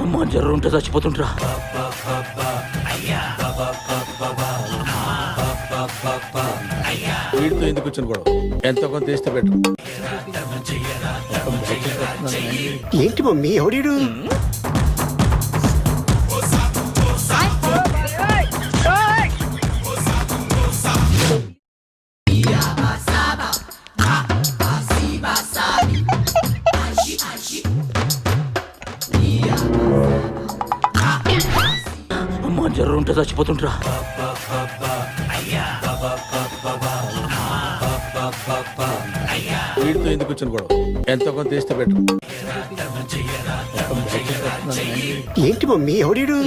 అమ్మా జ్వరం ఉంటే చచ్చిపోతుంటరా. వీడితో ఎందుకు వచ్చిన గొడవ? ఎంతో కొంత తీస్తే పెట్టు. ఏంటి మమ్మీ ఎవడీడు? అమ్మా జ్వరం ఉంటే చచ్చిపోతుంటరా. వీడితో ఎందుకు వచ్చిన గొడవ? ఎంతో కొంత తీస్తే పెట్టు. ఏంటి మమ్మీ ఎవడీడు?